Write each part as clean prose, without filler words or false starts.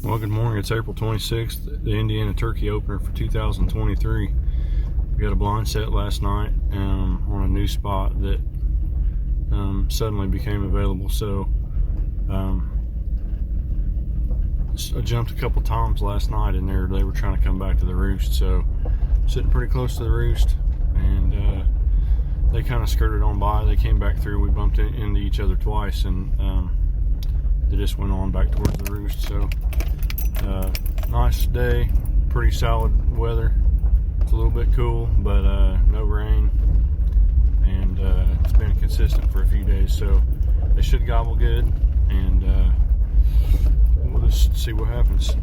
Well, good morning. It's April 26th, the Indiana Turkey Opener for 2023. We got a blind set last night on a new spot that suddenly became available. So I jumped a couple times last night in there. They were trying to come back to the roost. So sitting pretty close to the roost, and they kind of skirted on by. They came back through. We bumped into each other twice, and they just went on back towards the roost. So nice day, pretty solid weather. It's a little bit cool, but no rain, and it's been consistent for a few days, so they should gobble good, and we'll just see what happens.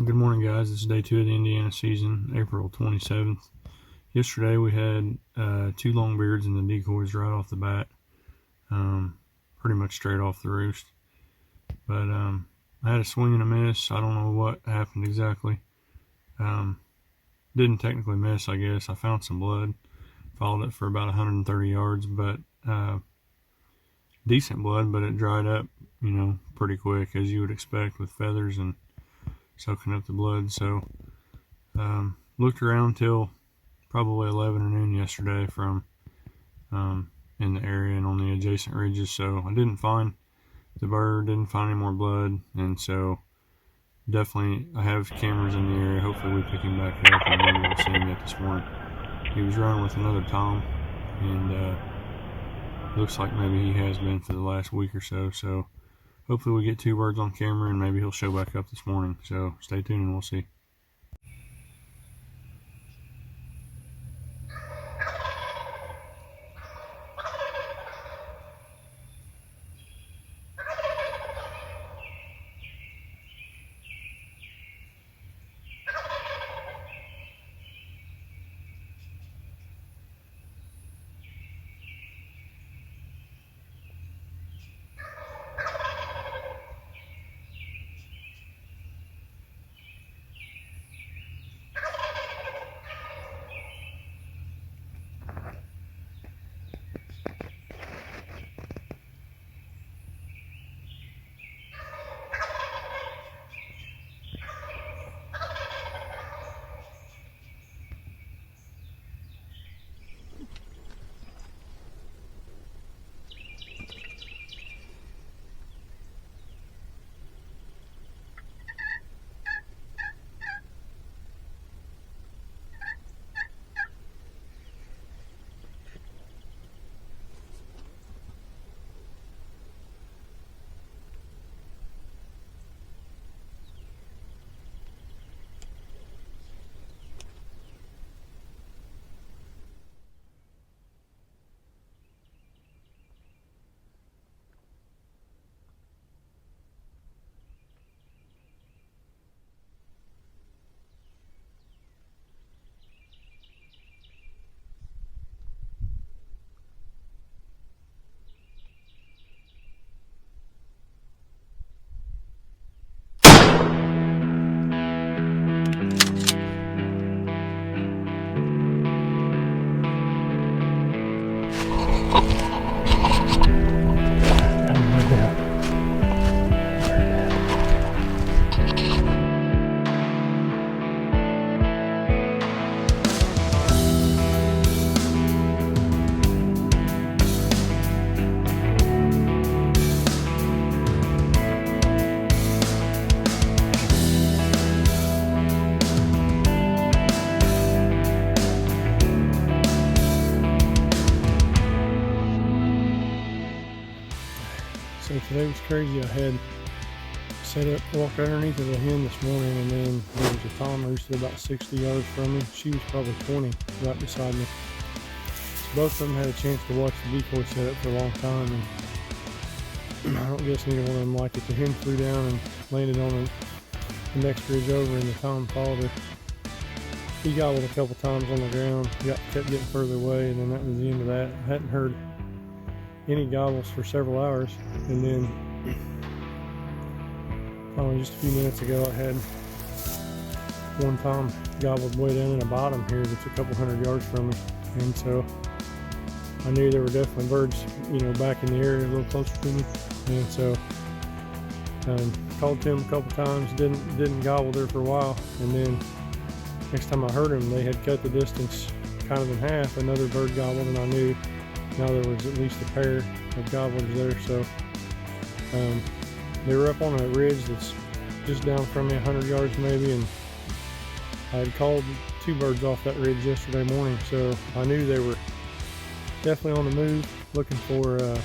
Good morning, guys. This is day 2 of the Indiana season, April 27th. Yesterday we had 2 longbeards and the decoys right off the bat, pretty much straight off the roost. But I had a swing and a miss. I don't know what happened exactly. Didn't technically miss, I guess. I found some blood, followed it for about 130 yards, but decent blood, but it dried up, pretty quick, as you would expect with feathers and soaking up the blood. So looked around till probably 11 or noon yesterday from in the area and on the adjacent ridges. So I didn't find the bird, didn't find any more blood, and so definitely I have cameras in the area. Hopefully we pick him back up and maybe we'll see him yet this morning. He was running with another tom, and looks like maybe he has been for the last week or so. So hopefully we get 2 birds on camera and maybe he'll show back up this morning. So stay tuned and we'll see. So today was crazy. I had set up, walked underneath of a hen this morning, and then there was a tom roosted about 60 yards from me. She was probably 20 right beside me. So both of them had a chance to watch the decoy setup for a long time, and I don't guess neither one of them liked it. The hen flew down and landed on the next ridge over, and the tom followed her. He gobbled a couple times on the ground, kept getting further away, and then that was the end of that. I hadn't heard any gobbles for several hours, and then finally just a few minutes ago I had one tom gobbled way down in the bottom here that's a couple hundred yards from me, and so I knew there were definitely birds, back in the area a little closer to me, and so called to them a couple times, didn't gobble there for a while, and then next time I heard them, they had cut the distance kind of in half. Another bird gobbled, and I knew now there was at least a pair of gobblers there. So they were up on a ridge that's just down from me 100 yards maybe, and I had called 2 birds off that ridge yesterday morning, so I knew they were definitely on the move, looking for a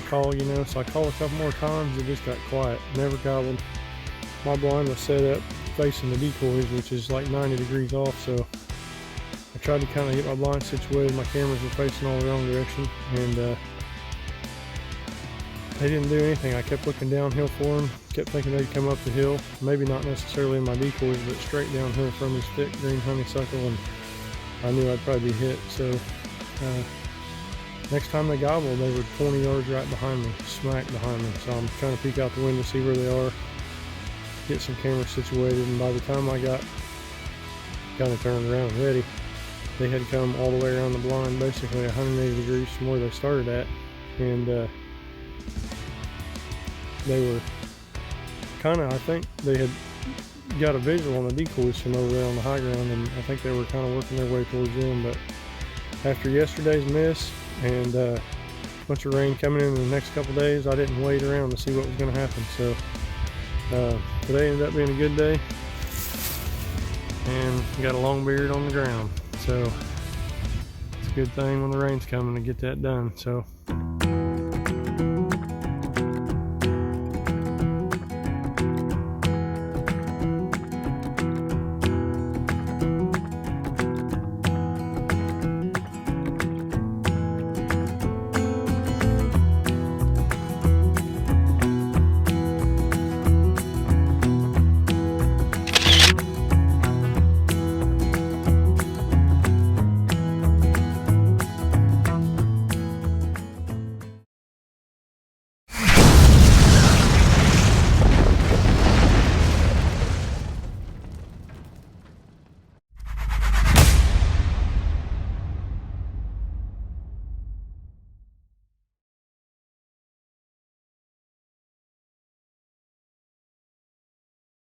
call, So I called a couple more times. It just got quiet, never gobbled. My blind was set up facing the decoys, which is like 90 degrees off, so I tried to kind of get my blind situated. My cameras were facing all the wrong direction, and they didn't do anything. I kept looking downhill for them, kept thinking they'd come up the hill, maybe not necessarily in my decoys, but straight downhill from this thick green honeysuckle, and I knew I'd probably be hit. So next time they gobbled, they were 20 yards right behind me, smack behind me. So I'm trying to peek out the window to see where they are, get some cameras situated, and by the time I got kind of turned around and ready, they had come all the way around the blind, basically 180 degrees from where they started at, and they were kind of, I think they had got a visual on the decoys from over there on the high ground, and I think they were kind of working their way towards them. But after yesterday's miss and a bunch of rain coming in the next couple days, I didn't wait around to see what was going to happen. So today ended up being a good day, and got a long beard on the ground, so it's a good thing when the rain's coming to get that done. So